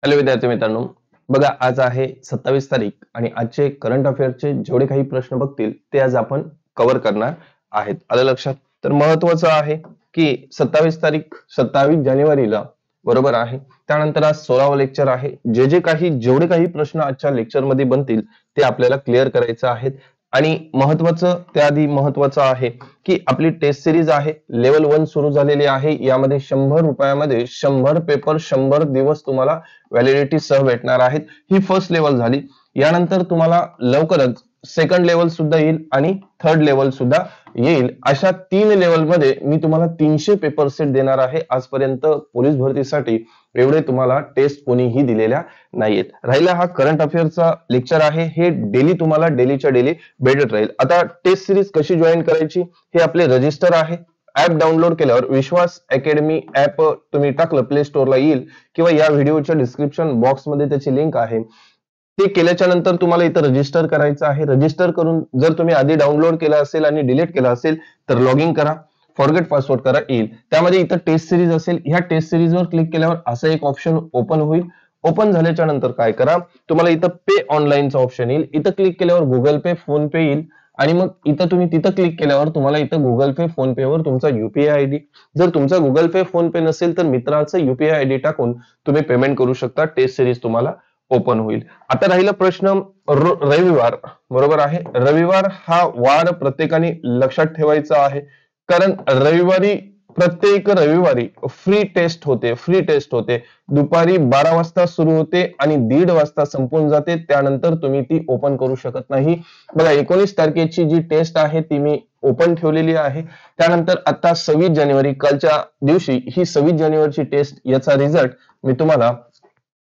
Hello विद्यार्थी मित्रांनो, बघा आज आहे 27 तारीख आणि आजचे करंट अफेअरचे जेवढे काही प्रश्न बघतील ते आज आपण कव्हर करणार आहेत. आलं लक्षात? तर महत्वाचं आहे की 27 तारीख 27 जानेवारीला बरोबर आहे. त्यानंतर आज 16वा लेक्चर आहे. जेवढे काही प्रश्न आजच्या लेक्चरमध्ये बनतील ते आपल्याला क्लिअर करायचे आहेत. आणि त्याआधी महत्वाचं आहे की आपली टेस्ट सिरीज आहे लेवल 1 सुरू झालेली आहे. यामध्ये 100 रुपयामध्ये 100 पेपर 100 दिवस तुम्हाला व्हॅलिडिटी सह भेटणार आहेत. ही फर्स्ट लेवल झाली. यानंतर तुम्हाला लवकरच सेकंड लेवल सुद्धा येईल आणि थर्ड लेवल सुद्धा येईल. अशा 3 लेवल मध्ये मी तुम्हाला 300 पेपर सेट देणार आहे. आजपर्यंत पोलीस भरतीसाठी एवढे तुम्हाला टेस्ट कोणीही दिलेल्या नाहीयेत. राहिला हा करंट अफेअरचा लेक्चर आहे, हे डेली तुम्हाला डेलीच्या डेली भेटत राहील. आता टेस्ट सिरीज कशी जॉईन करायची, हे आपले रजिस्टर आहे. ऍप डाउनलोड केल्यावर विश्वास अकॅडमी ऍप तुम्ही टाकलं प्ले स्टोअरला येईल किंवा या व्हिडिओच्या डिस्क्रिप्शन बॉक्स मध्ये त्याची लिंक आहे. ते केल्याच्या नंतर तुम्हाला इथं रजिस्टर करायचं आहे. रजिस्टर करून जर तुम्ही आधी डाउनलोड केलं असेल आणि डिलीट केलं असेल तर लॉग इन करा, फॉरगेट पासवर्ड करा येईल. त्यामध्ये इथं टेस्ट सिरीज असेल. ह्या टेस्ट सिरीजवर क्लिक केल्यावर असं एक ऑप्शन ओपन होईल. ओपन झाल्याच्या नंतर काय करा, तुम्हाला इथं पे ऑनलाईनचा ऑप्शन येईल. इथं क्लिक केल्यावर गुगल पे फोन पे येईल आणि मग तुम्ही तिथं क्लिक केल्यावर तुम्हाला इथं गुगल पे फोन पे वर तुमचा युपीआय आयडी, जर तुमचा गुगल पे फोन पे नसेल तर मित्राचा युपीआय आयडी टाकून तुम्ही पेमेंट करू शकता. टेस्ट सिरीज तुम्हाला ओपन होईल. आता राहिला प्रश्न रविवार, बरोबर आहे. रविवार हा वार प्रत्येकाने लक्षात ठेवायचा आहे, कारण प्रत्येक रविवारी फ्री टेस्ट होते. दुपारी 12 वाजता सुरू होते आणि 1:30 वाजता संपून जाते. त्यानंतर तुम्ही ती ओपन करू शकत नाही. बघा 19 तारखेची जी टेस्ट आहे ती मी ओपन ठेवलेली आहे. त्यानंतर आता 26 जानेवारी कालच्या दिवशी ही 26 जानेवारीची टेस्ट, याचा रिझल्ट मी तुम्हाला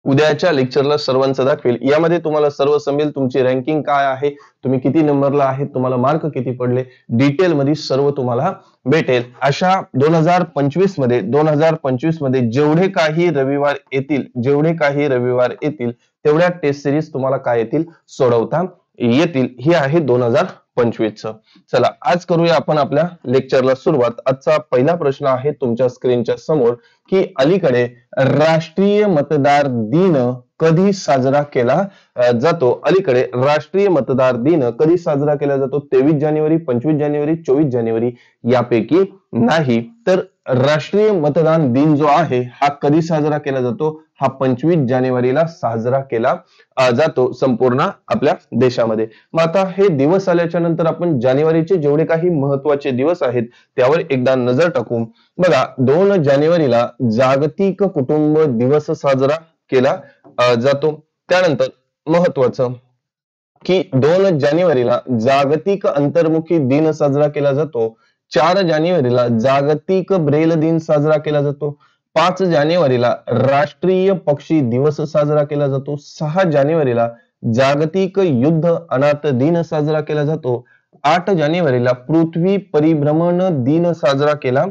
उद्याच्या लेक्चरला सर्वांचं दाखवेल. यामध्ये तुम्हाला सर्व समजेल, तुमची रँकिंग काय आहे, तुम्ही किती नंबरला आहे, तुम्हाला मार्क किती पडले, डिटेल मध्ये सर्व तुम्हाला भेटेल. अशा 2025 मध्ये जेवढे काही रविवार येतील तेवढ्या टेस्ट सिरीज तुम्हाला काय येतील, सोडवता येतील. ही आहे 2025 चला आज करूया आपण आपल्या लेक्चरला सुरुवात. आजचा पहिला प्रश्न आहे तुमच्या स्क्रीनच्या समोर की अलीकडे राष्ट्रीय मतदार दिन कधी साजरा केला जातो. अलीकडे राष्ट्रीय मतदार दिन कधी साजरा केला जातो? 23 जानेवारी, 25 जानेवारी, 24 जानेवारी यापैकी नाही. तर राष्ट्रीय मतदान दिन जो आहे हा कधी साजरा केला जातो? हा 25 जानेवारीला साजरा केला जातो संपूर्ण आपल्या देशामध्ये. मग आता हे दिवस आल्याच्या नंतर आपण जानेवारीचे जेवढे काही महत्वाचे दिवस आहेत त्यावर एकदा नजर टाकू. बघा 2 जानेवारीला जागतिक कुटुंब दिवस साजरा केला जातो. त्यानंतर महत्वाचं की 2 जानेवारीला जागतिक अंतर्मुखी दिन साजरा केला जातो. 4 जानेवारीला जागतिक ब्रेल दिन साजरा केला जातो. 5 जानेवारीला राष्ट्रीय पक्षी दिवस साजरा केला जातो. 6 जानेवारीला जागतिक युद्ध अनाथ दिन साजरा केला जातो. 8 जानेवारीला पृथ्वी परिभ्रमण दिन साजरा केला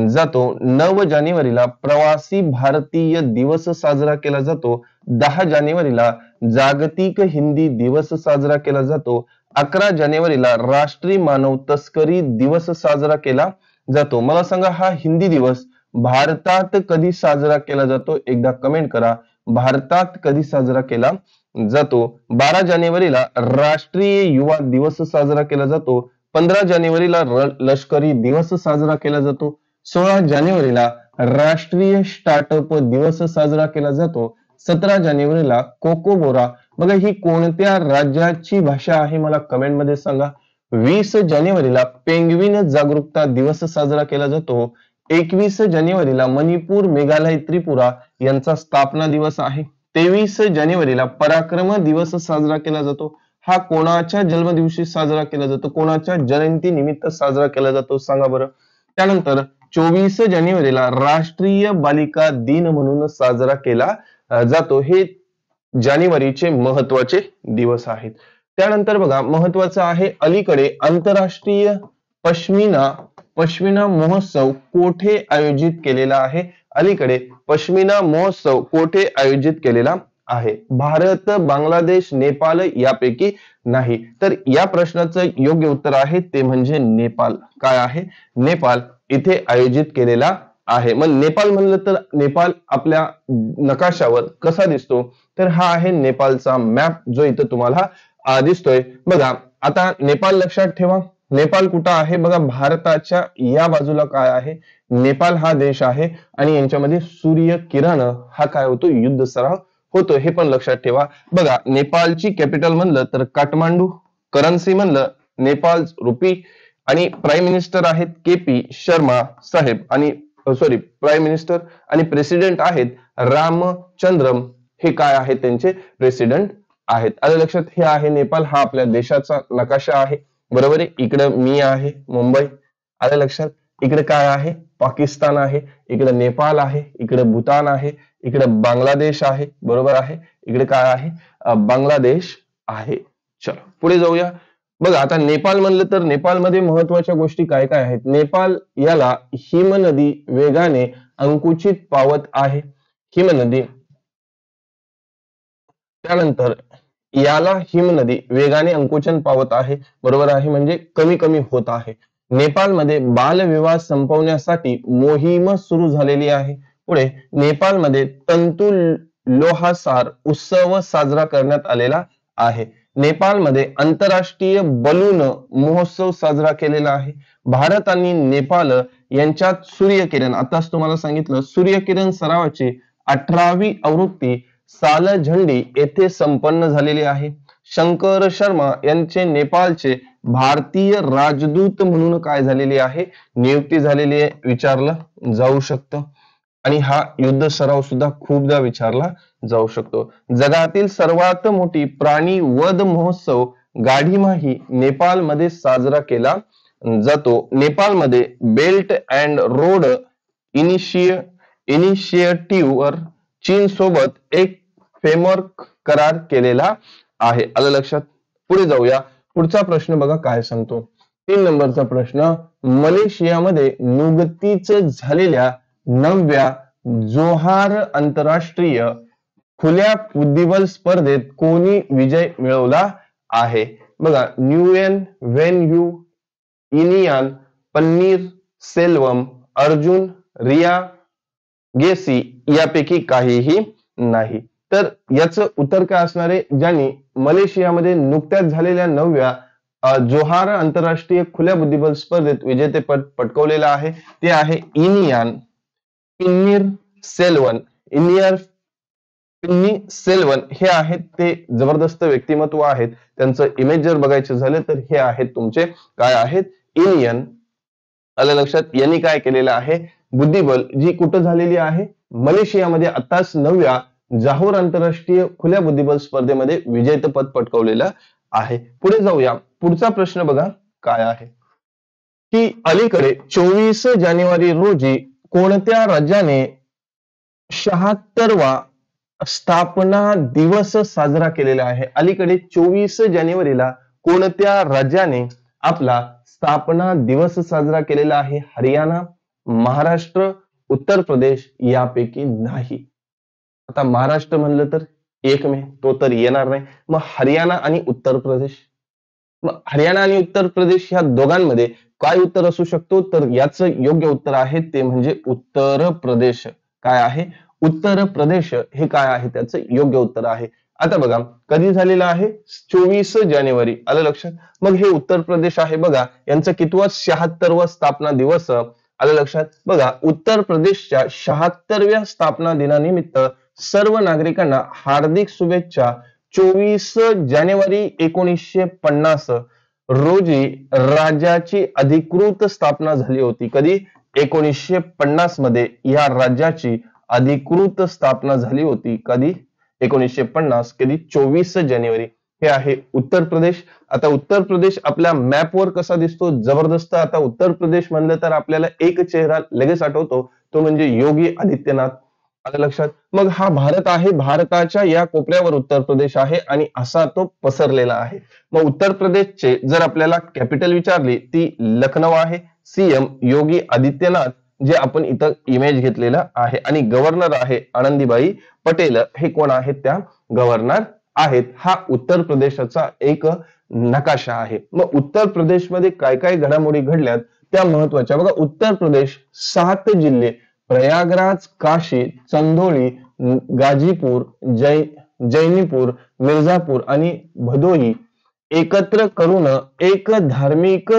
जातो. 9 जानेवारीला प्रवासी भारतीय दिवस साजरा केला जातो. 10 जानेवारीला जागतिक हिंदी दिवस साजरा केला जातो. 11 जानेवारीला राष्ट्रीय मानव तस्करी दिवस साजरा केला जातो. मला सांगा हा हिंदी दिवस भारतात कधी साजरा केला जातो? एकदा कमेंट करा, भारतात कधी साजरा केला जातो? 12 जानेवारीला राष्ट्रीय युवा दिवस साजरा केला जातो. 15 जानेवारीला लष्करी दिवस साजरा केला जातो. 16 जानेवारीला राष्ट्रीय स्टार्टअप दिवस साजरा केला जातो. 17 जानेवारीला कोकोबोरा, बघा ही कोणत्या राज्याची भाषा आहे मला कमेंट मध्ये सांगा. 20 जानेवारीला पेंग्विन जागरूकता दिवस साजरा केला जातो. 21 जानेवारीला मणिपूर, मेघालय, त्रिपुरा यांचा स्थापना दिवस आहे. 23 जानेवारीला पराक्रम दिवस साजरा केला जातो. हा कोणाच्या जन्मदिवशी साजरा केला जातो? कोणाच्या जयंती निमित्त साजरा केला जातो सांगा बरं. त्यानंतर 24 जानेवारीला राष्ट्रीय बालिका दिन म्हणून साजरा केला जातो. हे जानेवारीचे महत्वाचे दिवस आहेत. त्यानंतर बघा महत्वाचं आहे अलीकडे आंतरराष्ट्रीय पश्मिना महोत्सव कोठे आयोजित केलेला आहे? अलीकडे पश्मिना महोत्सव कोठे आयोजित केलेला आहे? भारत, बांगलादेश, नेपाळ यापैकी नाही. तर या प्रश्नाचं योग्य उत्तर आहे ते म्हणजे नेपाळ. काय आहे? नेपाळ इथे आयोजित केलेला आहे. मग नेपाळ म्हणलं तर नेपाळ आपल्या नकाशावर कसा दिसतो, तर हा आहे नेपाळचा मॅप जो इथं तुम्हाला दिसतोय बघा. आता नेपाळ लक्षात ठेवा. नेपाळ कुठं आहे बघा, भारताच्या या बाजूला काय आहे, नेपाळ हा देश आहे आणि यांच्यामध्ये सूर्य किरण हा काय होतो, युद्ध सराव होतो, हे पण लक्षात ठेवा बघा. नेपाळची कॅपिटल म्हणलं तर काठमांडू, करन्सी म्हणलं नेपाळ रुपी आणि प्राईम मिनिस्टर आहेत KP शर्मा साहेब आणि सॉरी प्राईम मिनिस्टर आणि प्रेसिडेंट आहेत रामचंद्रम, हे काय आहेत त्यांचे प्रेसिडेंट आहेत. आलं लक्षात. हे आहे नेपाळ, हा आपल्या देशाचा नकाशा आहे बरोबर आहे. इकडे मी आहे मुंबई, आलं लक्षात. इकडे काय आहे, पाकिस्तान आहे, इकडे नेपाळ आहे, इकडे भूतान आहे, इकडे बांगलादेश आहे बरोबर आहे. इकडे काय आहे, बांगलादेश आहे. चलो पुढे जाऊया बघा. आता नेपाळ म्हणलं तर नेपाळमध्ये महत्वाच्या गोष्टी काय काय आहेत. नेपाळ याला हिमनदी वेगाने अंकुचित पावत आहे, हिमनदी. त्यानंतर याला हिमनदी वेगाने अंकुचन पावत आहे बरोबर आहे, म्हणजे कमी कमी होत आहे. नेपाळमध्ये बालविवाह संपवण्यासाठी मोहीम सुरू झालेली आहे. पुढे नेपाळमध्ये तंतु लोहासार उत्सव साजरा करण्यात आलेला आहे. नेपाळमध्ये आंतरराष्ट्रीय बलून महोत्सव साजरा केलेला आहे. भारत आणि नेपाळ यांच्यात सूर्यकिरण, आताच तुम्हाला सांगितलं, सूर्यकिरण सरावाची 18वी आवृत्ती सालझंडी येथे संपन्न झालेली आहे. शंकर शर्मा यांचे नेपाळचे भारतीय राजदूत म्हणून काय झालेली आहे, नियुक्ती झालेली आहे, विचारलं जाऊ शकतं. आणि हा युद्ध सराव सुद्धा खूपदा विचारला जाऊ शकतो. जगातील सर्वात मोठी प्राणी वध महोत्सव गाढीमाही नेपाळमध्ये साजरा केला जातो. नेपाळमध्ये बेल्ट अँड रोड इनिशिएटिव्हवर चीन सोबत एक फ्रेमवर्क करार केलेला आहे. आलं लक्षात. पुढे जाऊया. पुढचा प्रश्न बघा काय सांगतो. 3 नंबरचा प्रश्न, मलेशियामध्ये नुकतीच झालेल्या 9व्या जोहार आंतरराष्ट्रीय खुल्या बुद्धिबळ स्पर्धेत कोणी विजय मिळवला आहे बघा. न्यूएन वेन इनियान पन्नीर सेल्वम अर्जुन रिया गेसी यापैकी काहीही नाही. तर याचं उत्तर काय असणार आहे, ज्यांनी मलेशियामध्ये नुकत्याच झालेल्या 9व्या जोहार आंतरराष्ट्रीय खुल्या बुद्धिबळ स्पर्धेत विजेतेपद पटकावलेलं आहे ते आहे इनियान पिन्नीर सेल्वन. पिन्नी सेल्वन हे आहेत ते जबरदस्त व्यक्तिमत्व आहेत. त्यांचं इमेज जर बघायचं झालं तर हे आहेत तुमचे काय आहेत, इनियन. आलं लक्षात. यांनी काय केलेलं आहे, बुद्धिबळ जी कुठं झालेली आहे, मलेशियामध्ये आताच 9व्या जोहार आंतरराष्ट्रीय खुल्या बुद्धिबळ स्पर्धेमध्ये विजेतेपद पटकावलेलं आहे. पुढे जाऊया. पुढचा प्रश्न बघा काय आहे की अलीकडे 24 जानेवारी रोजी कोणत्या राज्याने 76वा स्थापना दिवस साजरा केलेला आहे. अलीकडे 24 जानेवारीला कोणत्या राज्याने आपला स्थापना दिवस साजरा केलेला आहे. हरियाणा, महाराष्ट्र, उत्तर प्रदेश यापैकी नाही. आता महाराष्ट्र म्हणलं तर 1 मे तो तर येणार नाही. मग हरियाणा आणि उत्तर प्रदेश, मग हरियाणा आणि उत्तर प्रदेश ह्या दोघांमध्ये काय उत्तर असू शकतो, तर याचं योग्य उत्तर आहे ते म्हणजे उत्तर प्रदेश. काय आहे, उत्तर प्रदेश हे काय आहे, त्याचं योग्य उत्तर आहे. आता बघा कधी झालेलं आहे, 24 जानेवारी. आलं लक्षात. मग हे उत्तर प्रदेश आहे बघा, यांचं कितवा 76वा स्थापना दिवस. आलं लक्षात. बघा उत्तर प्रदेशच्या 76व्या स्थापना दिनानिमित्त सर्व नागरिकांना हार्दिक शुभेच्छा. 24 जानेवारी 1950 रोजी राज्याची अधिकृत स्थापना झाली होती. कधी, 1950 मध्ये या राज्याची अधिकृत स्थापना झाली होती. कधी, 1950. कधी, 24 जानेवारी. हे आहे उत्तर प्रदेश. आता उत्तर प्रदेश आपल्या मॅपवर कसा दिसतो, जबरदस्त. आता उत्तर प्रदेश म्हणलं तर आपल्याला एक चेहरा लगेच आठवतो, तो म्हणजे योगी आदित्यनाथ. आलं लक्षात. मग हा भारत आहे, भारताच्या या कोपऱ्यावर उत्तर प्रदेश आहे आणि असा तो पसरलेला आहे. मग उत्तर प्रदेशचे जर आपल्याला कॅपिटल विचारली ती लखनौ आहे. सीएम योगी आदित्यनाथ जे आपण इथं इमेज घेतलेला आहे आणि गव्हर्नर आहे आनंदीबाई पटेल. हे कोण आहेत, त्या गव्हर्नर आहेत. हा उत्तर प्रदेशाचा एक नकाशा आहे. मग उत्तर प्रदेशमध्ये काय काय घडामोडी घडल्यात त्या महत्वाच्या बघा. उत्तर प्रदेश 7 जिल्हे प्रयागराज, काशी, चंदोली, गाजीपूर, जैनीपूर, मिर्जापूर आणि भदोही एकत्र करून एक धार्मिक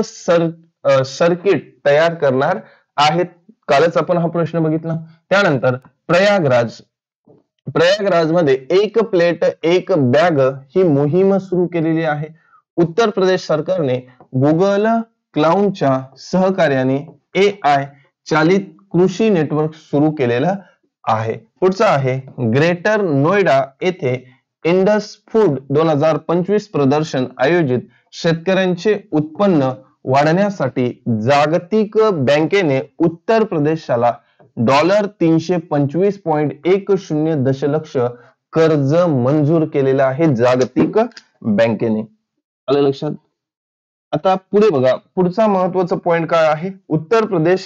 सर्किट तयार करणार आहेत. कालच आपण हा प्रश्न बघितला. त्यानंतर प्रयागराज, प्रयागराजमध्ये एक प्लेट एक बॅग ही मोहीम सुरू केलेली आहे. उत्तर प्रदेश सरकारने गुगल क्लाउडच्या सहकार्याने AI चालित कृषी नेटवर्क सुरू केलेलं आहे. पुढचा आहे ग्रेटर नोएडा येथे इंडस फूड 2025 प्रदर्शन आयोजित. शेतकऱ्यांचे उत्पन्न वाढण्यासाठी जागतिक बँकेने उत्तर प्रदेशाला $325.10 दशलक्ष कर्ज मंजूर केलेलं आहे जागतिक बँकेने. आलं लक्षात? आता पुढे बघा, पुढचा महत्वाचा पॉइंट काय आहे? उत्तर प्रदेश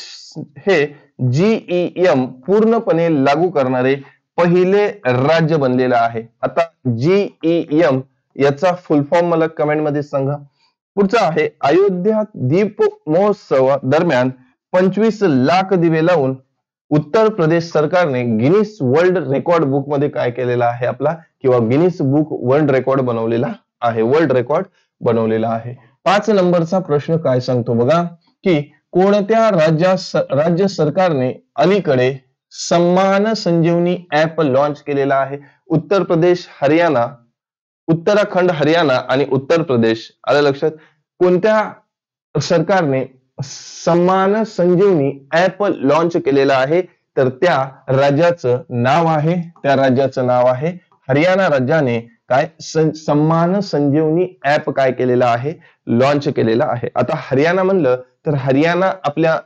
हे GeM पूर्णपणे लागू करणारे पहिले राज्य बनलेलं आहे. आता GeM याचा फुल फॉर्म मला कमेंट मध्ये सांगा. पुढचा आहे अयोध्या दीप महोत्सव दरम्यान 25 लाख दिवे लावून उत्तर प्रदेश सरकारने गिनीस वर्ल्ड रेकॉर्ड बुक मध्ये काय केलेला आहे आपला, किंवा गिनीस बुक वर्ल्ड रेकॉर्ड बनवलेला आहे, वर्ल्ड रेकॉर्ड बनवलेला आहे. 5 नंबरचा प्रश्न काय सांगतो बघा, की कोणत्या राज्य सरकारने अलीकडे सम्मान संजीवनी ऍप लॉन्च केलेला आहे? उत्तर प्रदेश, हरियाणा, उत्तराखंड, हरियाणा आणि उत्तर प्रदेश. आलं लक्षात? कोणत्या सरकारने सम्मान संजीवनी ऍप लॉन्च केलेला आहे? तर त्या राज्याचं नाव आहे हरियाणा राज्याने काय सम्मान संजीवनी ऍप काय केलेला आहे, लॉन्च केलेला आहे. आता हरियाणा म्हणलं तर हरियाणा आपल्या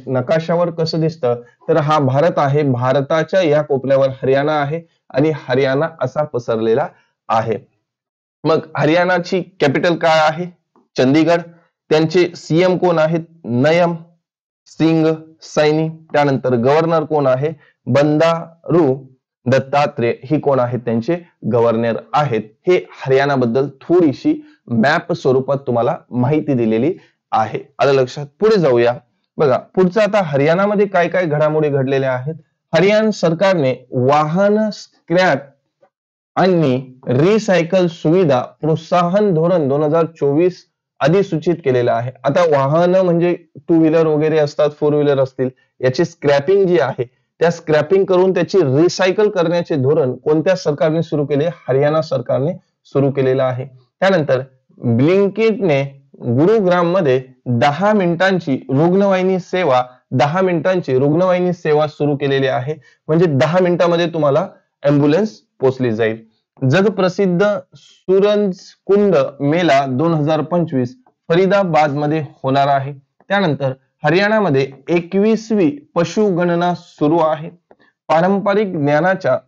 नकाशावर कसं दिसतं, तर हा भारत आहे, भारताच्या या कोपऱ्यावर हरियाणा आहे आणि हरियाणा असा पसरलेला आहे. मग हरियाणाची कॅपिटल काय आहे? चंदीगड. त्यांचे CM कोण आहेत? नयम सिंग सैनी. त्यानंतर गव्हर्नर कोण आहे? बंडारू दत्तात्रेय. ही कोण आहेत? त्यांचे गव्हर्नर आहेत. हे हरियाणा बद्दल थोडीशी मॅप स्वरूपात तुम्हाला माहिती दिलेली आहे. आलं लक्षात? पुढे जाऊया. बघा पुढचं, आता हरियाणामध्ये काय काय घडामोडी घडलेल्या आहेत. हरियाणा सरकारने वाहन स्क्रॅप आणि रिसायकल सुविधा प्रोत्साहन धोरण 2024 अधिसूचित केलेलं आहे. आता वाहन म्हणजे 2 व्हीलर वगैरे असतात, 4 व्हीलर असतील, याची स्क्रॅपिंग जी आहे त्या स्क्रॅपिंग करून त्याची रिसायकल करण्याचे धोरण कोणत्या सरकारने सुरू केले? हरियाणा सरकारने सुरू केलेलं आहे. त्यानंतर ब्लिंकिटने गुरुग्राम मध्ये 10 मिनिटांची रुग्णवाहिनी सेवा सुरू केलेली आहे. म्हणजे 10 मिनिटांमध्ये तुम्हाला अँब्युलन्स पोहोचली जाईल. जगप्रसिद्ध सूरजकुंड मेला 2025 फरीदाबाद मध्ये होणार आहे. त्यानंतर हरियाणामध्ये 21वी पशुगणना सुरू आहे. पारंपरिक ज्ञानाच्या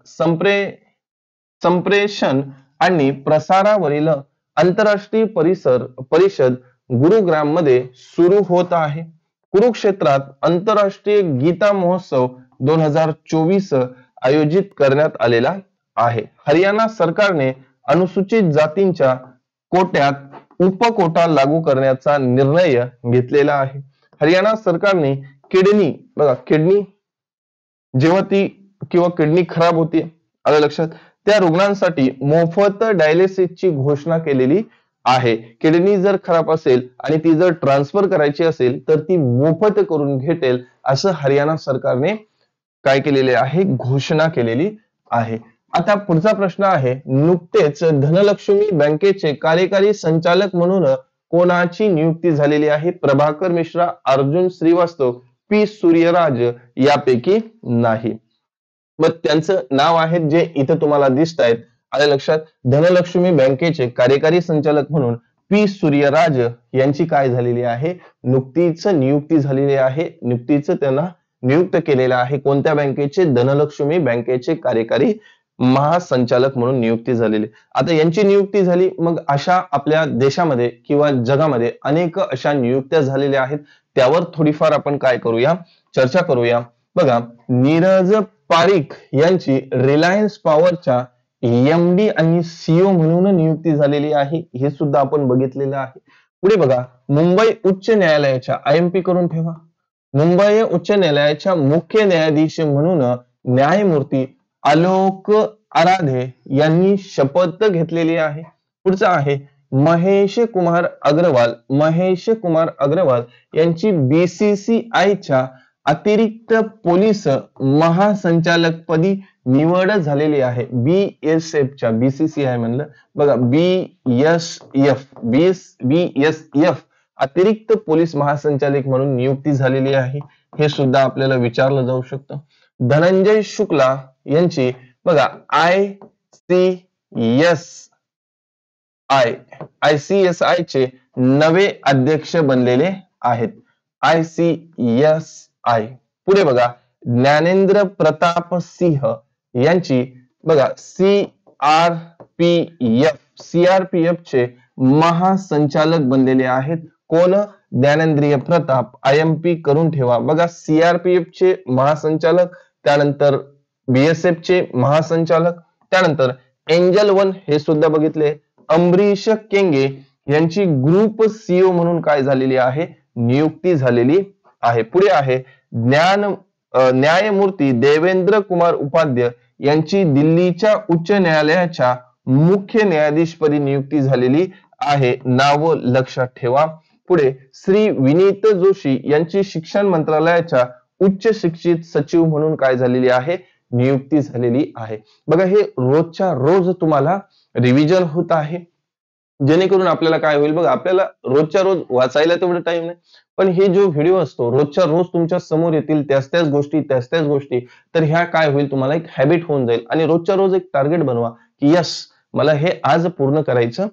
संप्रेषण आणि प्रसारावरील आंतरराष्ट्रीय परिषद गुरुग्राम मध्ये सुरू होत आहे. कुरुक्षेत्रात आंतरराष्ट्रीय गीता महोत्सव 2024 आयोजित करण्यात आलेला आहे. हरियाणा सरकारने अनुसूचित जातींच्या कोट्यात उपकोटा लागू करण्याचा निर्णय घेतलेला आहे. हरियाणा सरकारने किडनी जेव्हा ती किंवा किडनी खराब होते, आलं लक्षात, त्या रुग्णांसाठी मोफत डायलिसिसची घोषणा केलेली आहे. किडनी जर खराब असेल आणि ती जर ट्रान्सफर करायची असेल तर ती मोफत करून भेटेल, असं हरियाणा सरकारने काय केलेले आहे? घोषणा केलेली आहे. आता पुढचा प्रश्न आहे, नुकतेच धनलक्ष्मी बँकेचे कार्यकारी संचालक म्हणून कोणाची नियुक्ती झालेली आहे? प्रभाकर मिश्रा, अर्जुन श्रीवास्तव, P सूर्यराज यापैकी नाही. मग त्यांचं नाव आहेत जे इथं तुम्हाला दिसत आहेत. आलं लक्षात? धनलक्ष्मी बँकेचे कार्यकारी संचालक म्हणून P सूर्यराज यांची काय झालेली आहे? नुकतीच नियुक्ती झालेली आहे. नुकतीच त्यांना नियुक्त केलेलं आहे. कोणत्या बँकेचे? धनलक्ष्मी बँकेचे कार्यकारी महासंचालक म्हणून नियुक्ती झालेली. आता यांची नियुक्ती झाली, मग अशा आपल्या देशामध्ये किंवा जगामध्ये अनेक अशा नियुक्त्या झालेल्या आहेत. त्यावर थोडीफार आपण काय करूया? चर्चा करूया. बघा, नीरज पारिख यांची रिलायन्स पॉवरच्या MD आणि CEO म्हणून नियुक्ती झालेली आहे. हे सुद्धा आपण बघितलेलं आहे. पुढे बघा, मुंबई उच्च न्यायालयाच्या IMP करून ठेवा. मुंबई उच्च न्यायालयाच्या मुख्य न्यायाधीश म्हणून न्यायमूर्ती आलोक आराधे यांनी शपथ घेतलेली आहे. पुढचा आहे महेश कुमार अग्रवाल यांची BCCI च्या अतिरिक्त पोलीस महासंचालकपदी निवड झालेली आहे. BSF च्या BCCI म्हणलं बघा BSF अतिरिक्त पोलीस महासंचालक म्हणून नियुक्ती झालेली आहे. हे सुद्धा आपल्याला विचारलं जाऊ शकतं. धनंजय शुक्ला यांची बघा ICSI चे नवे अध्यक्ष बनलेले आहेत. ICSI पुढे बघा ज्ञानेंद्र प्रताप सिंह यांची बघा CRPF चे महासंचालक बनलेले आहेत. कोण? ज्ञानेंद्रिय प्रताप. IMP करून ठेवा. बघा CRPF चे महासंचालक, त्यानंतर BSF चे महासंचालक, त्यानंतर एंजल वन हे सुद्धा बघितले. अमरीश केंगे यांची ग्रुप CEO म्हणून काय झालेली आहे? नियुक्ती झालेली आहे. पुढे आहे न्यायमूर्ती देवेंद्र कुमार उपाध्याय यांची दिल्लीच्या उच्च न्यायालयाच्या मुख्य न्यायाधीशपदी नियुक्ती झालेली आहे. नाव लक्षात ठेवा. पुढे श्री विनीत जोशी यांची शिक्षण मंत्रालयाच्या उच्च शिक्षित सचिव म्हणून काय झालेली आहे? नियुक्ती झालेली आहे. बघा हे रोजच्या रोज तुम्हाला रिव्हिजन होत आहे, जेणेकरून आपल्याला काय होईल बघा, आपल्याला रोजच्या रोज वाचायला तेवढं टाइम नाही, पण हे जो व्हिडिओ असतो रोजच्या रोज तुमच्या समोर येतील त्याच गोष्टी, तर ह्या काय होईल तुम्हाला एक हॅबिट होऊन जाईल आणि रोजच्या रोज एक टार्गेट बनवा की यस मला हे आज पूर्ण करायचं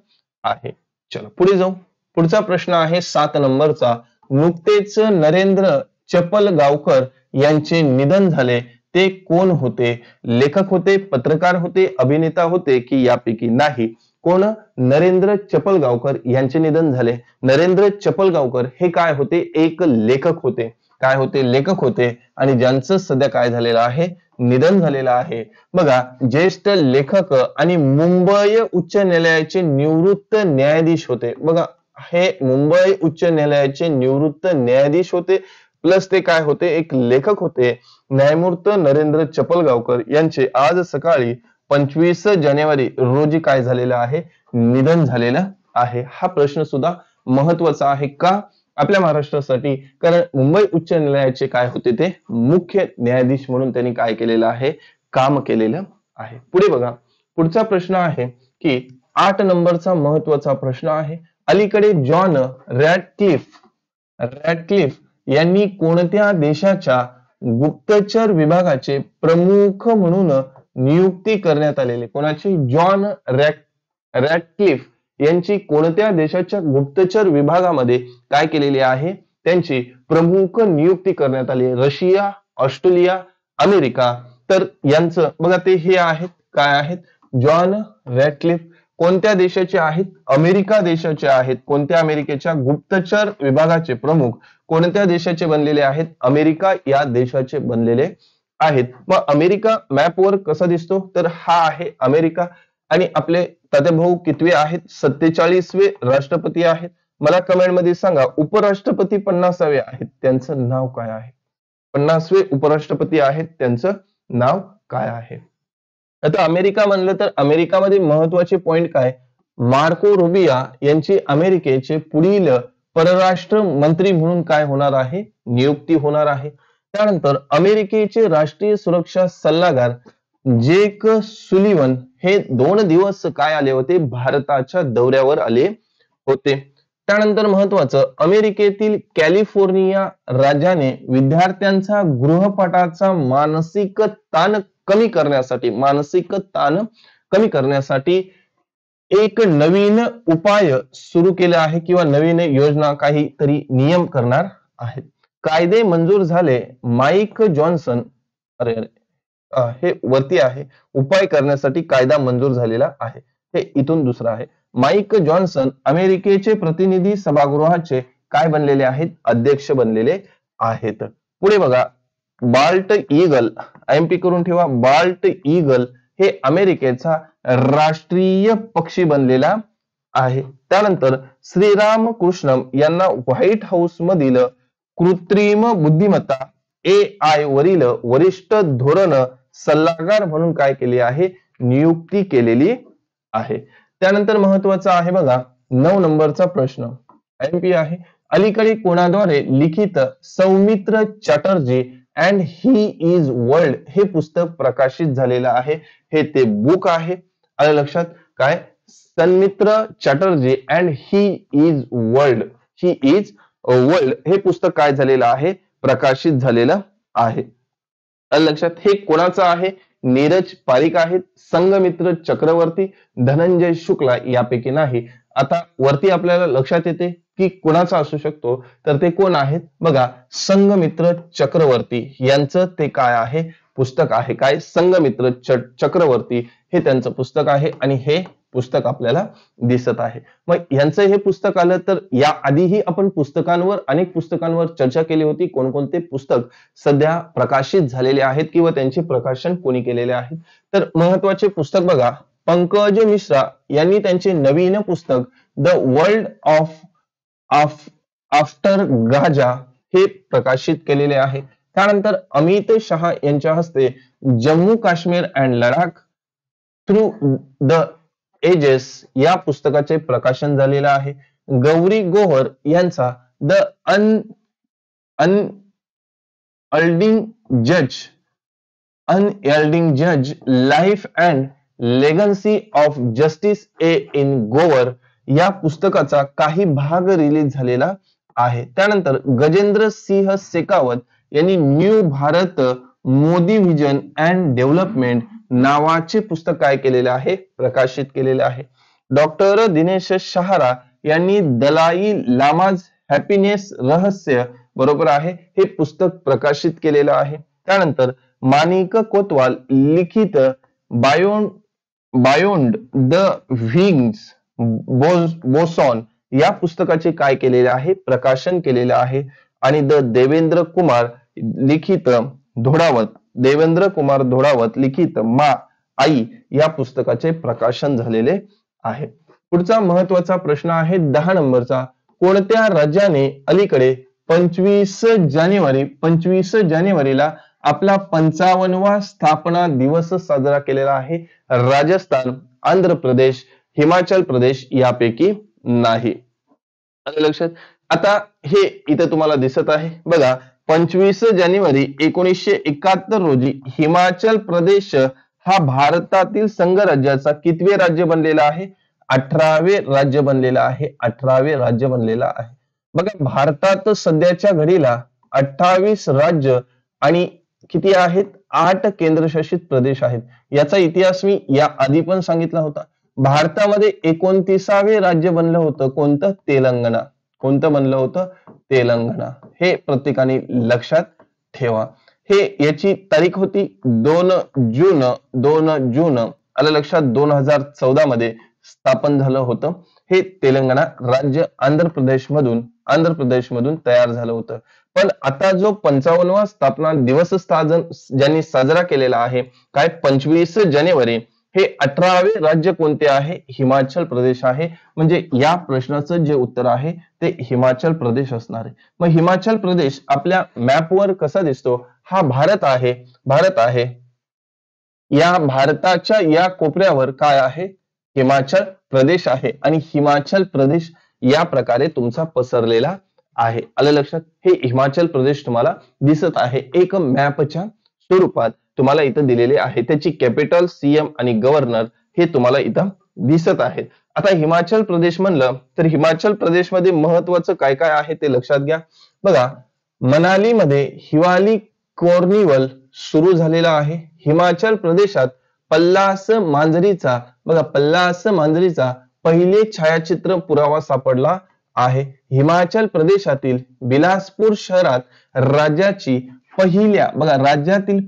आहे. चला पुढे जाऊ. पुढचा प्रश्न आहे 7 नंबरचा. नुकतेच नरेंद्र चपलगावकर यांचे निधन झाले. ते कोण होते? लेखक होते, पत्रकार होते, अभिनेता होते की यापैकी नाही? कोण? नरेंद्र चपलगावकर यांचे निधन झाले. नरेंद्र चपलगावकर हे काय होते? एक लेखक होते. काय होते? लेखक होते आणि ज्यांचं सध्या काय झालेलं आहे? निधन झालेलं आहे. बघा ज्येष्ठ लेखक आणि मुंबई उच्च न्यायालयाचे निवृत्त न्यायाधीश होते. बघा हे मुंबई उच्च न्यायालयाचे निवृत्त न्यायाधीश होते प्लस ते काय होते? एक लेखक होते. न्यायमूर्ती नरेंद्र चपलगावकर यांचे आज सकाळी 25 जानेवारी रोजी काय झालेलं आहे? निधन झालेलं आहे. हा प्रश्न सुद्धा महत्वाचा आहे. का? आपल्या महाराष्ट्रासाठी, कारण मुंबई उच्च न्यायालयाचे काय होते? ते मुख्य न्यायाधीश म्हणून त्यांनी काय केलेलं आहे? काम केलेलं आहे. पुढे बघा पुढचा प्रश्न आहे की 8 नंबरचा महत्वाचा प्रश्न आहे. अलीकडे जॉन रॅटक्लिफ यांनी कोणत्या देशाच्या गुप्तचर विभागाचे प्रमुख म्हणून नियुक्ती करण्यात आलेली? कोणाची? जॉन रॅटक्लिफ यांची कोणत्या देशाच्या गुप्तचर विभागामध्ये काय केलेली आहे? त्यांची प्रमुख नियुक्ती करण्यात आली. Russia, Australia, America. तर यांचं बघा ते हे आहेत, काय आहेत? जॉन रॅटक्लिफ कोणत्या देशाचे आहेत? अमेरिका देशाचे आहेत. कोणत्या? अमेरिकेच्या गुप्तचर विभागाचे प्रमुख कोणत्या देशाचे बनलेले आहेत? अमेरिका या देशाचे बनलेले आहेत. मग अमेरिका मॅपवर कसा दिसतो? तर हा आहे अमेरिका. आणि आपले तात्याभाऊ कितवे आहेत? 47वे राष्ट्रपती आहेत. मला कमेंट मध्ये सांगा उपराष्ट्रपती 50वे आहेत, त्यांचं नाव काय आहे? 50वे उपराष्ट्रपती आहेत, त्यांचं नाव काय आहे? आता अमेरिका म्हणलं तर अमेरिकामध्ये महत्वाचे पॉइंट काय? मार्को रुबिया यांची अमेरिकेचे पुढील परराष्ट्र मंत्री म्हणून काय होणार आहे? नियुक्ती होणार आहे. त्यानंतर अमेरिकेचे राष्ट्रीय सुरक्षा सल्लागार जेक सुलिवन हे 2 दिवस काय आले होते? भारताच्या दौऱ्यावर आले होते. त्यानंतर महत्वाचं अमेरिकेतील कॅलिफोर्निया राज्याने विद्यार्थ्यांचा गृहपाठाचा मानसिक ताण कमी करण्यासाठी एक नवीन उपाय सुरू केला आहे किंवा नवीन योजना काहीतरी नियम करणार आहेत. कायदे मंजूर झाले. माईक जॉन्सन हे वरती आहे. उपाय करण्यासाठी कायदा मंजूर झालेला आहे. हे इथून दुसरं आहे. माईक जॉन्सन अमेरिकेचे प्रतिनिधी सभागृहाचे काय बनलेले आहेत? अध्यक्ष बनलेले आहेत. पुढे बघा बाल्ट ईगल, IMP करून ठेवा. बाल्ट ईगल हे अमेरिकेचा राष्ट्रीय पक्षी बनलेला आहे. त्यानंतर श्रीराम कृष्णम यांना व्हाईट हाऊस मधील कृत्रिम बुद्धिमत्ता AI वरील वरिष्ठ धोरण सल्लागार म्हणून काय केली आहे, नियुक्ती केलेली आहे. त्यानंतर महत्वाचा आहे बघा 9 नंबरचा प्रश्न MP आहे. अलीकडे कोणाद्वारे लिखित Soumitra Chatterjee and he is world हे पुस्तक प्रकाशित झालेलं आहे. हे ते बुक आहे. आलं लक्षात? काय? Soumitra Chatterjee and he is world, he is world हे पुस्तक काय झालेलं आहे, प्रकाशित झालेलं आहे. आलं लक्षात? हे कोणाचं आहे? नीरज पारिख आहेत, संघमित्र चक्रवर्ती, धनंजय शुक्ला यापैकी नाही. आता वरती आपल्याला लक्षात येते की कोणाचा असू शकतो, तर ते कोण आहेत बघा, संघमित्र चक्रवर्ती यांचं ते काय आहे, पुस्तक आहे. काय? संघमित्र चक्रवर्ती हे त्यांचं पुस्तक आहे आणि हे पुस्तक आपल्याला दिसत आहे. मग यांचं हे पुस्तक आलं तर या आधीही आपण पुस्तकांवर अनेक पुस्तकांवर चर्चा केली होती. कोणकोणते पुस्तक सध्या प्रकाशित झालेले आहेत किंवा त्यांचे प्रकाशन कोणी केलेले आहे. तर महत्वाचे पुस्तक बघा, पंकज मिश्रा यांनी त्यांचे नवीन पुस्तक the world of after Gaza हे प्रकाशित केलेले आहे. त्यानंतर अमित शहा यांच्या हस्ते Jammu Kashmir and Ladakh through the ages या पुस्तकाचे प्रकाशन झालेलं आहे. गौरी गोहर यांचा द अनएल्डिंग जज life and legacy of justice in गोवर या पुस्तकाचा काही भाग रिलीज झालेला आहे. त्यानंतर गजेंद्र सिंह शेखावत यांनी new Bharat Modi vision and development नावाचे पुस्तक काय केलेले आहे, प्रकाशित केलेले आहे. डॉक्टर दिनेश शहारा यांनी दलाई लामाज हॅपीनेस रहस्य बरोबर आहे हे पुस्तक प्रकाशित केलेलं आहे. त्यानंतर माणिक कोतवाल लिखित बायोंड द व्हिग्स बोसॉन या पुस्तकाचे काय केलेले आहे, प्रकाशन केलेले आहे. आणि द देवेंद्र कुमार धोडावत लिखित मा आई या पुस्तकाचे प्रकाशन झालेले आहे. पुढचा महत्वाचा प्रश्न आहे 10 नंबरचा. कोणत्या राज्याने अलीकडे 25 जानेवारीला आपला 55वा स्थापना दिवस साजरा केलेला आहे? राजस्थान, आंध्र प्रदेश, हिमाचल प्रदेश यापैकी नाही. आलं लक्षात? आता हे इथे तुम्हाला दिसत आहे बघा, 25 जानेवारी 1971 रोजी हिमाचल प्रदेश हा भारतातील संघराज्याचा कितवे राज्य बनलेला आहे? 18वे राज्य बनलेला आहे. 18वे राज्य बनलेला आहे. बघा, भारतात सध्याच्या घडीला 28 राज्य आणि किती आहेत? 8 केंद्रशासित प्रदेश आहेत. याचा इतिहास मी या आधी पण सांगितला होता. भारतामध्ये 29वे राज्य बनलं होतं कोणतं? तेलंगणा. कोणतं बनलं होतं? तेलंगणा. हे प्रत्येकाने लक्षात ठेवा. हे याची तारीख होती 2 जून आलं लक्षात, 2014 मध्ये स्थापन झालं होतं हे तेलंगणा राज्य. आंध्र प्रदेशमधून तयार झालं होतं. पण आता जो 55वा स्थापना दिवस ज्यांनी साजरा केलेला आहे काय, 25 जानेवारी, हे 18वे राज्य कोणते आहे? हिमाचल प्रदेश आहे. म्हणजे या प्रश्नाचं जे उत्तर आहे ते हिमाचल प्रदेश असणार आहे. मग हिमाचल प्रदेश आपल्या मॅपवर कसा दिसतो? हा भारत आहे. या भारताच्या या कोपऱ्यावर काय आहे? हिमाचल प्रदेश आहे. आणि हिमाचल प्रदेश या प्रकारे तुमचा पसरलेला आहे. आलं लक्षात? हे हिमाचल प्रदेश तुम्हाला दिसत आहे एक मॅपच्या स्वरूपात तुम्हाला इथं दिलेले आहे. त्याची कॅपिटल, सीएम आणि गव्हर्नर हे तुम्हाला इथं दिसत आहेत. आता हिमाचल प्रदेश म्हणलं तर हिमाचल प्रदेशमध्ये महत्वाचं काय काय आहे ते लक्षात घ्या. बघा, मनालीमध्ये हिवाली कार्निवल सुरू झालेला आहे. हिमाचल प्रदेशात पल्लास मांजरीचा पहिले छायाचित्र पुरावा सापडला आहे. हिमाचल प्रदेशातील बिलासपूर शहरात राज्यातील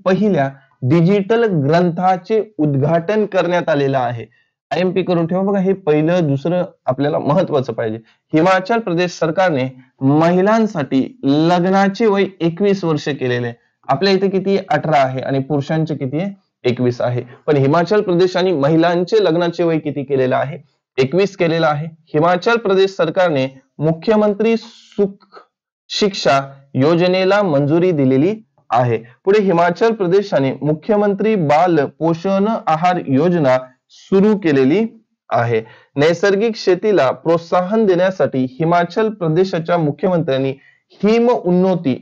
पहिल्या डिजिटल ग्रंथाचे उद्घाटन करण्यात आलेलं आहे. IMP करून ठेवा बघा, हे पहिलं दुसरं आपल्याला महत्वाचं पाहिजे. हिमाचल प्रदेश सरकारने महिलांसाठी लग्नाचे वय 21 वर्ष केलेले. आपल्या इथे किती? 18 आहे आणि पुरुषांचे किती आहे? 21 आहे. पण हिमाचल प्रदेश आणि महिलांचे लग्नाचे वय किती केलेलं आहे? 21 केलेलं आहे. हिमाचल प्रदेश सरकारने मुख्यमंत्री सुख शिक्षा योजनेला मंजुरी दिलेली आहे. पुढे हिमाचल प्रदेशाने मुख्यमंत्री बाल पोषण आहार योजना सुरू केलेली आहे. नैसर्गिक शेतीला प्रोत्साहन देण्यासाठी हिमाचल प्रदेशाच्या मुख्यमंत्र्यांनी हिम उन्नती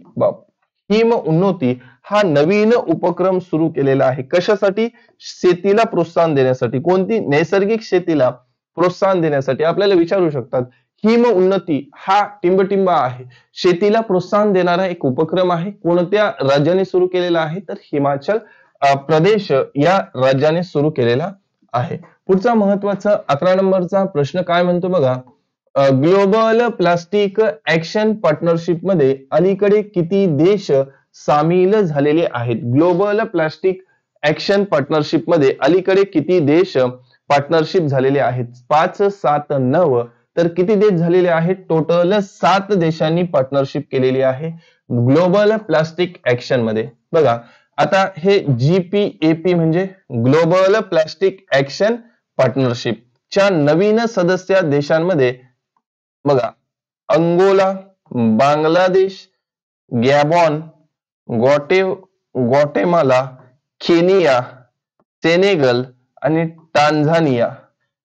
हा नवीन उपक्रम सुरू केलेला आहे. कशासाठी? शेतीला प्रोत्साहन देण्यासाठी. कोणती? नैसर्गिक शेतीला प्रोत्साहन देण्यासाठी. आपल्याला विचारू शकतात, हिम उन्नती हा टिंबटिंब आहे, शेतीला प्रोत्साहन देणारा एक उपक्रम आहे. कोणत्या राज्याने सुरू केलेला आहे? तर हिमाचल प्रदेश या राज्याने सुरू केलेला आहे. पुढचा महत्वाचा 11 नंबरचा प्रश्न काय म्हणतो बघा. ग्लोबल प्लास्टिक ऍक्शन पार्टनरशिप मध्ये अलीकडे किती देश सामील झालेले आहेत? ग्लोबल प्लास्टिक ऍक्शन पार्टनरशिप मध्ये अलीकडे किती देश पार्टनरशिप झालेले आहेत? 5, 7, 9. तर किती देश झालेले आहेत? टोटल 7 देशांनी पार्टनरशिप केलेली आहे ग्लोबल प्लास्टिक ऍक्शन मध्ये. बघा आता हे GPAP म्हणजे ग्लोबल प्लास्टिक ऍक्शन पार्टनरशिप च्या नवीन सदस्य देशांमध्ये बघा Angola, Bangladesh, Gabon, Guatemala, Kenya, Senegal आणि टांझानिया.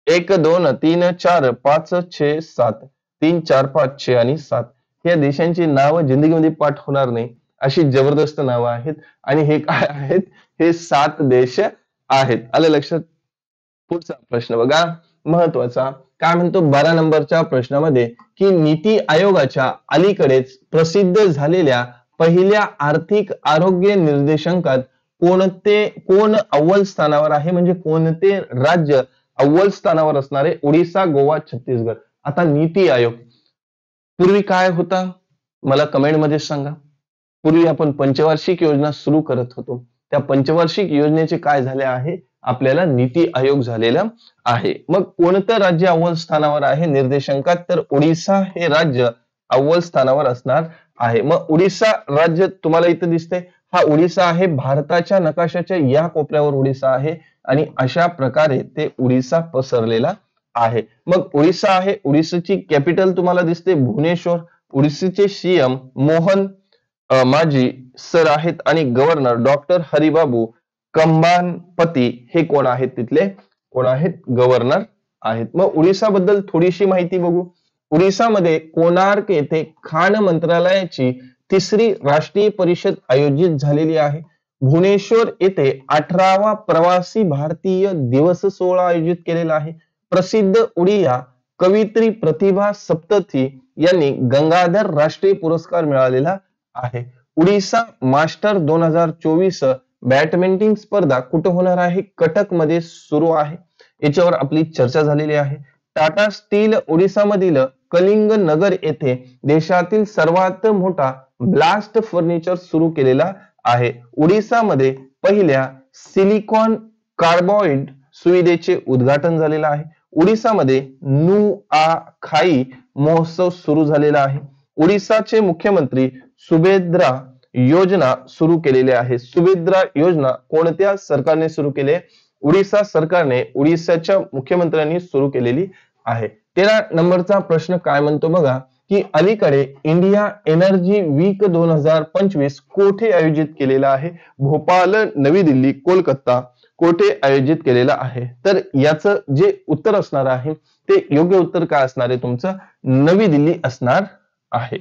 1, 2, 3, 4, 5, 6, 7. 3, 4, 5, 6 आणि 7 या देशांची नावं जिंदगीमध्ये पाठ होणार नाही अशी जबरदस्त नावं आहेत. आणि हे काय आहेत? हे 7 देश आहेत. आलं लक्षात? पुढचा प्रश्न बघा महत्वाचा काय म्हणतो 12 नंबरच्या प्रश्नामध्ये की नीती आयोगाच्या अलीकडेच प्रसिद्ध झालेल्या पहिल्या आर्थिक आरोग्य निर्देशांकात कोण अव्वल स्थानावर आहे? म्हणजे कोणते राज्य अव्वल स्थानावर असणारे? ओडिसा, गोवा, छत्तीसगड. आता नीती आयोग पूर्वी काय होता मला कमेंट मध्ये सांगा. पूर्वी आपण पंचवार्षिक योजना सुरू करत होतो. त्या पंचवार्षिक योजनेचे काय झाले आहे? आपल्याला नीती आयोग झालेला आहे. मग कोणतं राज्य अव्वल स्थानावर आहे निर्देशांकात? तर ओडिसा हे राज्य अव्वल स्थानावर असणार आहे. मग ओडिसा राज्य तुम्हाला इथं दिसतंय, हा ओडिसा आहे. भारताच्या नकाशाच्या या कोपऱ्यावर ओडिसा आहे आणि अशा प्रकारे ते ओडिसा पसरलेला आहे. मग ओडिसा आहे. ओडिसाची कॅपिटल तुम्हाला दिसते भुवनेश्वर. ओडिसाचे CM मोहन माजी सर आहेत आणि गव्हर्नर डॉक्टर हरिबाबू कंबानपती हे कोण आहेत? तिथले कोण आहेत? गव्हर्नर आहेत. मग ओडिसा बद्दल थोडीशी माहिती बघू. ओडिसामध्ये कोणार्क येथे खाण मंत्रालयाची 3री राष्ट्रीय परिषद आयोजित झालेली आहे. भुवनेश्वर येथे 18वा प्रवासी भारतीय दिवस सोहळा आयोजित केलेला आहे. प्रसिद्ध ओडिया कवयित्री प्रतिभा सप्तती यांनी गंगाधर राष्ट्रीय पुरस्कार मिळालेला आहे. ओडिसा मास्टर 2024 बॅडमिंटन स्पर्धा कुठे होणार आहे? कटक मध्ये सुरू आहे. याच्यावर आपली चर्चा झालेली आहे. टाटा स्टील ओडिसामधील कलिंग नगर येथे देशातील सर्वात मोठा ब्लास्ट फर्निचर सुरू केलेला आहे. ओडिसामध्ये पहिल्या सिलिकॉन कार्बाइड सुविधेचे उद्घाटन झालेलं आहे. ओडिसामध्ये नुआखाई महोत्सव सुरू झालेला आहे. ओडिसाचे मुख्यमंत्री सुभेद्रा योजना सुरू केलेली आहे. सुभेद्रा योजना कोणत्या सरकारने सुरू केले? ओडिसा सरकारने, ओडिसाच्या मुख्यमंत्र्यांनी सुरू केलेली आहे. 13 नंबरचा प्रश्न काय म्हणतो बघा की अलीकडे इंडिया एनर्जी वीक 2025 कोठे आयोजित केलेला आहे? भोपाळ, नवी दिल्ली, कोलकाता कोठे आयोजित केलेला आहे? तर याचं जे उत्तर असणार आहे ते योग्य उत्तर काय असणार आहे तुमचं? नवी दिल्ली असणार आहे.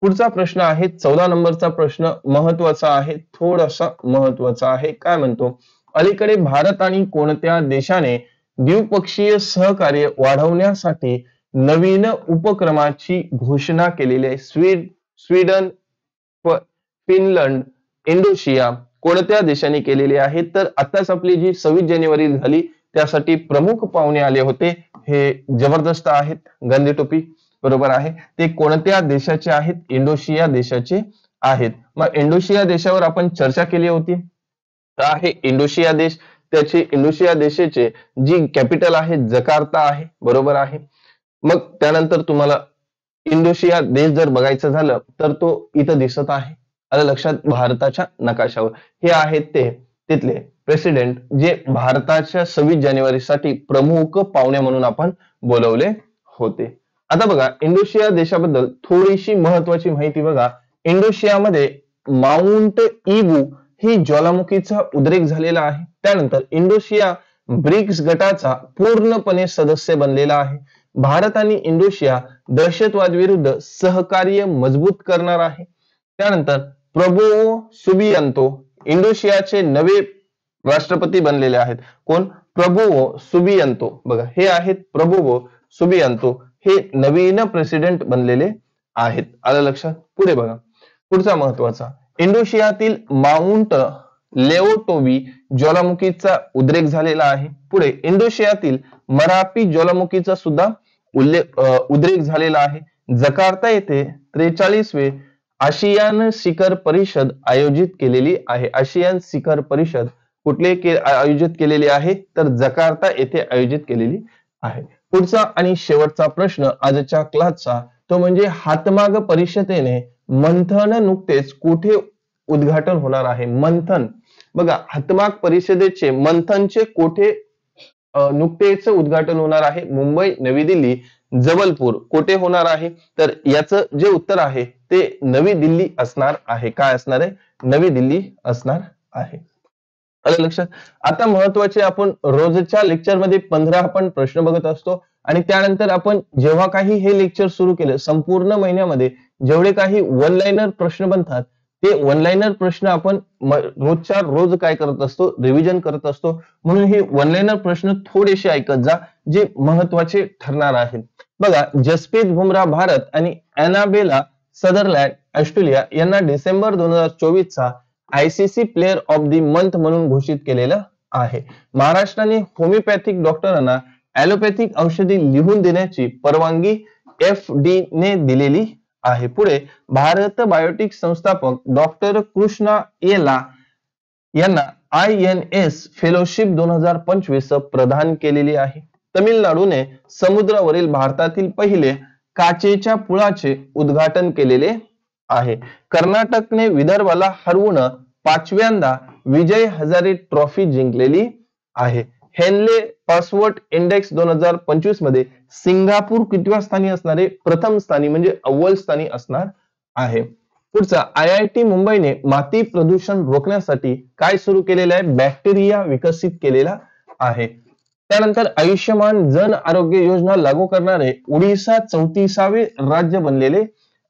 पुढचा प्रश्न आहे 14 नंबरचा प्रश्न महत्वाचा आहे, थोडासा महत्वाचा आहे. काय म्हणतो अलीकडे भारत आणि कोणत्या देशाने द्विपक्षीय सहकार्य वाढवण्यासाठी नवीन उपक्रमाची घोषणा केलेली आहे? स्वीडन, फिनलंड, इंडोनेशिया कोणत्या देशांनी केलेली आहे? तर आताच आपली जी 26 जानेवारी झाली त्यासाठी प्रमुख पाहुणे आले होते. हे जबरदस्त आहेत, गांधी टोपी बरोबर आहे. ते कोणत्या देशाचे आहेत? इंडोनेशिया देशाचे आहेत. मग इंडोनेशिया देशावर आपण चर्चा केली होती. आहे इंडोनेशिया देश, त्याची इंडोनेशिया देशाचे जी कॅपिटल आहे जकार्ता आहे, बरोबर आहे. मग त्यानंतर तुम्हाला इंडोनेशिया देश जर बघायचं झालं तर तो इथं दिसत आहे, आलं लक्षात, भारताच्या नकाशावर. हे आहेत ते तिथले प्रेसिडेंट जे भारताच्या 26 जानेवारी साठी प्रमुख पाहुणे म्हणून आपण बोलवले होते. आता बघा इंडोनेशिया देशाबद्दल थोडीशी महत्वाची माहिती बघा. इंडोनेशियामध्ये माउंट इबू ही ज्वालामुखीचा उद्रेक झालेला आहे. त्यानंतर इंडोनेशिया ब्रिक्स गटाचा पूर्णपणे सदस्य बनलेला आहे. भारत आणि इंडोनेशिया दहशतवाद विरुद्ध सहकार्य मजबूत करणार आहे. त्यानंतर प्रबोवो सुबियांतो इंडोनेशियाचे नवे राष्ट्रपती बनलेले आहेत. कोण? Prabowo Subianto. बघा हे आहेत प्रबोवो सुबियांतो, हे नवीन प्रेसिडेंट बनलेले आहेत. आलं लक्षात? पुढे बघा, पुढचा महत्वाचा, इंडोनेशियातील माउंट लेओटोबी ज्वालामुखीचा उद्रेक झालेला आहे. पुढे इंडोनेशियातील मरापी ज्वालामुखीचा सुद्धा उद्रेक झालेला आहे. जकार्ता येथे 43वे आशियान शिखर परिषद आयोजित केलेली आहे. आशियान शिखर परिषद कुठले आयोजित केलेली आहे? तर जकार्ता येथे आयोजित केलेली आहे. पुढचा आणि शेवटचा प्रश्न आजच्या क्लासचा तो म्हणजे हातमाग परिषदेने मंथन नुकतेच कुठे उद्घाटन होणार आहे? मंथन बघा, हातमाग परिषदेचे मंथनचे कुठे नुकतेच उद्घाटन होणार आहे? मुंबई, नवी दिल्ली, जबलपूर. कुठे होणार आहे? तर याचं जे उत्तर आहे ते नवी दिल्ली असणार आहे. काय असणार आहे? नवी दिल्ली असणार आहे. आलं लक्षात? आता महत्वाचे, आपण रोजच्या लेक्चरमध्ये 15 आपण प्रश्न बघत असतो आणि त्यानंतर आपण जेव्हा काही हे लेक्चर सुरू केलं, संपूर्ण महिन्यामध्ये जेवढे काही वन लाइनर प्रश्न बनतात ते वन लाइनर प्रश्न आपण रोजच्या रोज काय करत असतो? रिव्हिजन करत असतो. म्हणून हे वन लाइनर प्रश्न थोडेसे ऐकत जा जे महत्वाचे ठरणार आहेत. बघा, जसप्रीत बुमराह भारत आणि एनाबेला सदरलँड ऑस्ट्रेलिया यांना डिसेंबर 2024 चा ICC player of the month म्हणून घोषित केलेलं आहे. महाराष्ट्राने होमिओपॅथिक डॉक्टरांना ॲलोपॅथिक औषधी लिहून देण्याची परवानगी एफडी ने दिलेली आहे. पुढे भारत बायोटेक संस्थापक डॉक्टर कृष्णा येला यांना INS फेलोशिप 2025 प्रदान केलेली आहे. तमिळनाडूने समुद्रावरील भारतातील पहिले काचेच्या पुलाचे उद्घाटन केलेले आहे. कर्नाटकने विदर्भाला हरवून 5व्यांदा विजय हजारे ट्रॉफी जिंकलेली आहे. हेनले पासवर्ड इंडेक्स 2025 मध्ये सिंगापूर कितव्या स्थानी असणारे? प्रथम स्थानी म्हणजे अव्वल स्थानी असणार आहे. पुढचा, IIT मुंबईने माती प्रदूषण रोखण्यासाठी काय सुरू केलेलं आहे? बॅक्टेरिया विकसित केलेला आहे. त्यानंतर आयुष्यमान जन आरोग्य योजना लागू करणारे ओडिशा 34वे राज्य बनलेले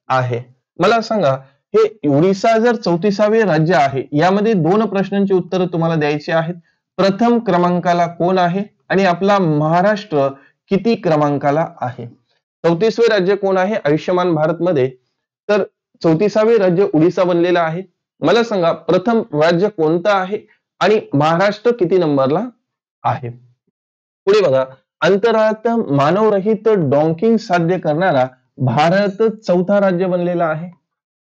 आहे. मला सांगा, हे ओडिशा जर 34वे राज्य आहे, यामध्ये 2 प्रश्नांची उत्तरं तुम्हाला द्यायची आहेत. प्रथम क्रमांकाला कोण आहे आणि आपला महाराष्ट्र किती क्रमांकाला आहे? 34वे राज्य कोण आहे आयुष्यमान भारत मध्ये? तर 34वे राज्य ओडिशा बनलेलं आहे. मला सांगा, प्रथम राज्य कोणतं आहे आणि महाराष्ट्र किती नंबरला आहे? पुढे बघा, अंतराळात मानवरहित डॉकिंग साध्य करणारा भारत 4था राज्य बनलेला आहे.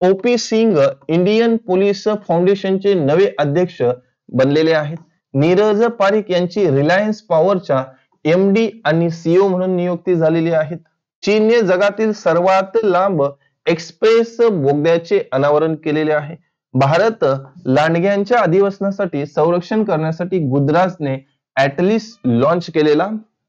OP सिंग इंडियन पोलीस फाउंडेशनचे नवे अध्यक्ष बनलेले आहेत. नीरज पारिक यांची रिलायन्स पॉवरच्या MD आणि CEO म्हणून नियुक्ती झालेली आहे. चीनने जगातील सर्वात लांब एक्सप्रेस बोगद्याचे अनावरण केलेले आहे. भारत लांडग्यांच्या अधिवासनासाठी संरक्षण करण्यासाठी गुजरातने ॲटलिस लॉन्च केलेला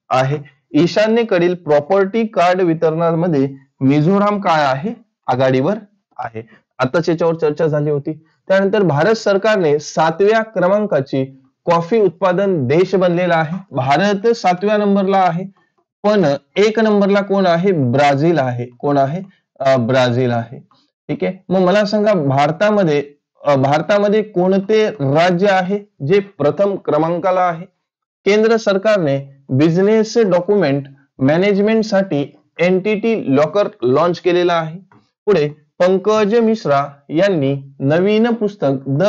आहे. ईशान्येकडील प्रॉपर्टी कार्ड वितरणामध्ये मिझोराम काय आहे? आघाडीवर आहे. आताच याच्यावर चर्चा झाली होती. त्यानंतर भारत सरकारने 7व्या क्रमांकाची कॉफी उत्पादन देश बनलेला आहे. भारत 7व्या नंबरला आहे, पण 1 नंबरला कोण आहे? ब्राझील आहे. कोण आहे? ब्राझील आहे. ठीक आहे. मग मला सांगा, भारतामध्ये कोणते राज्य आहे जे प्रथम क्रमांकाला आहे? केंद्र सरकारने बिझनेस डॉक्युमेंट मॅनेजमेंट साठी एनटीटी लॉकर लॉन्च केलेला आहे. पुढे पंकज मिश्रा यांनी नवीन पुस्तक द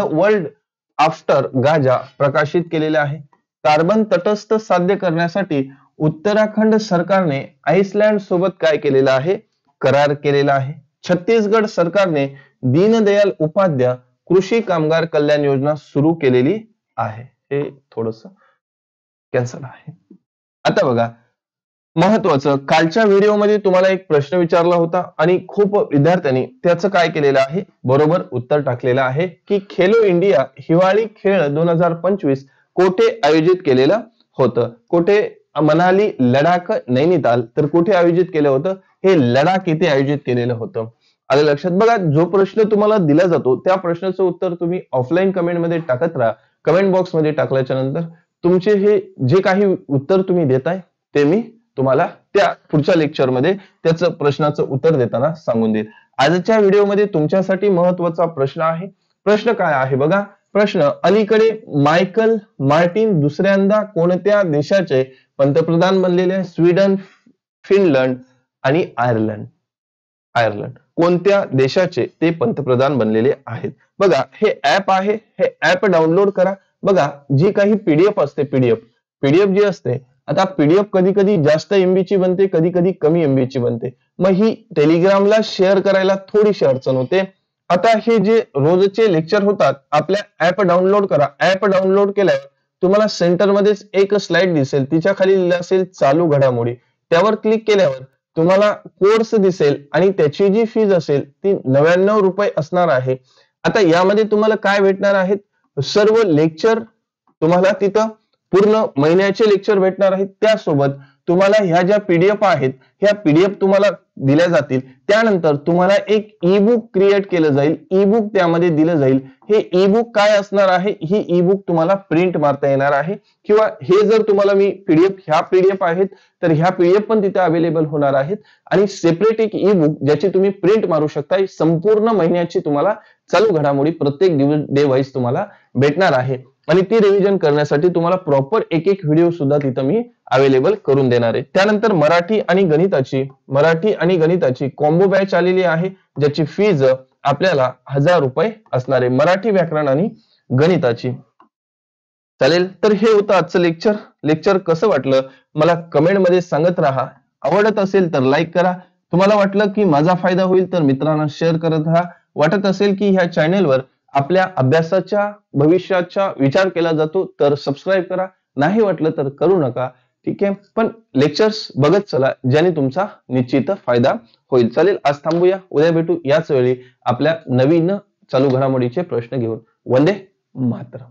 वर्ल्ड आफ्टर गाजा प्रकाशित केलेले आहे. कार्बन तटस्थ साध्य करण्यासाठी उत्तराखंड सरकारने आइसलँड सोबत काय केलेलं आहे? करार केलेला आहे. छत्तीसगड सरकारने दीनदयाल उपाध्याय कृषी कामगार कल्याण योजना सुरू केलेली आहे. हे थोडस कॅन्सल आहे. आता बघा, महत्वाचं, कालच्या व्हिडिओमध्ये तुम्हाला एक प्रश्न विचारला होता आणि खूप विद्यार्थ्यांनी त्याचं काय केलेलं आहे? बरोबर उत्तर टाकलेलं आहे की खेलो इंडिया हिवाळी खेळ 2025 कोठे आयोजित केलेलं होतं? कोठे मनाली, लडाख, नैनिताल तर कुठे आयोजित केलं होतं? हे लडाख येथे आयोजित केलेलं होतं. आलं लक्षात? बघा, जो प्रश्न तुम्हाला दिला जातो त्या प्रश्नाचं उत्तर तुम्ही ऑफलाईन कमेंटमध्ये टाकत राहा. कमेंट बॉक्समध्ये टाकल्याच्या नंतर तुमचे हे जे काही उत्तर तुम्ही देताय ते मी तुम्हाला त्या पुढच्या लेक्चरमध्ये त्याचं प्रश्नाचं उत्तर देताना सांगून देईल. आजच्या व्हिडिओमध्ये तुमच्यासाठी महत्वाचा प्रश्न आहे. प्रश्न काय आहे बघा. प्रश्न, अलीकडे मायकल मार्टिन दुसऱ्यांदा कोणत्या देशाचे पंतप्रधान बनलेले? स्वीडन, फिनलंड आणि आयर्लंड. कोणत्या देशाचे ते पंतप्रधान बनलेले आहेत? बघा, हे ऍप आहे. हे ऍप डाउनलोड करा. बघा, जी काही पीडीएफ असते, पीडीएफ जी असते, आता पीडीएफ कधी कधी जास्त एमबीची बनते, कधी कधी कमी एमबीची बनते. मग ही टेलिग्रामला शेअर करायला थोडीशी अडचण होते. आता हे जे रोजचे लेक्चर होतात, आपल्या ऍप डाउनलोड करा. ऍप डाउनलोड केल्यावर तुम्हाला सेंटरमध्येच एक स्लाइड दिसेल, तिच्या खाली लिहिलं असेल चालू घडामोडी. त्यावर क्लिक केल्यावर तुम्हाला कोर्स दिसेल आणि त्याची जी फीज असेल ती 99 रुपये असणार आहे. आता यामध्ये तुम्हाला काय भेटणार आहेत? सर्व लेक्चर तुम्हाला तिथं पूर्ण महिन्याचे लेक्चर भेटणार आहेत. त्यासोबत तुम्हाला ह्या ज्या पीडीएफ आहेत, ह्या पीडीएफ तुम्हाला दिल्या जातील. त्यानंतर तुम्हाला एक ई बुक क्रिएट केलं जाईल, ई बुक त्यामध्ये दिलं जाईल. हे ई बुक काय असणार आहे? ही ई बुक तुम्हाला प्रिंट मारता येणार आहे, किंवा हे जर तुम्हाला मी ह्या पीडीएफ आहेत तर ह्या पीडीएफ पण तिथे अवेलेबल होणार आहेत. आणि सेपरेट एक ई बुक ज्याची तुम्ही प्रिंट मारू शकता. संपूर्ण महिन्याची तुम्हाला चालू घडामोडी प्रत्येक डे वाईज तुम्हाला भेटणार आहे. आणि ती रिव्हिजन करण्यासाठी तुम्हाला प्रॉपर एक व्हिडिओ सुद्धा तिथं मी अवेलेबल करून देणार आहे. त्यानंतर मराठी आणि गणिताची कॉम्बो बॅच आलेली आहे, ज्याची फीज आपल्याला 1000 रुपये असणार आहे. मराठी, व्याकरण आणि गणिताची. चालेल, तर हे होतं आजचं लेक्चर कसं वाटलं मला कमेंट मध्ये सांगत राहा. आवडत असेल तर लाईक करा. तुम्हाला वाटलं की माझा फायदा होईल तर मित्रांना शेअर करत राहा. वाटत असेल की ह्या चॅनेलवर आपल्या अभ्यासाच्या भविष्याचा विचार केला जातो तर सबस्क्राईब करा. नाही वाटलं तर करू नका. ठीक आहे, पण लेक्चर्स बघत चला, ज्याने तुमचा निश्चित फायदा होईल. चालेल, आज थांबूया. उद्या भेटू याच वेळी आपल्या नवीन चालू घडामोडीचे प्रश्न घेऊन. वंदे मातरम.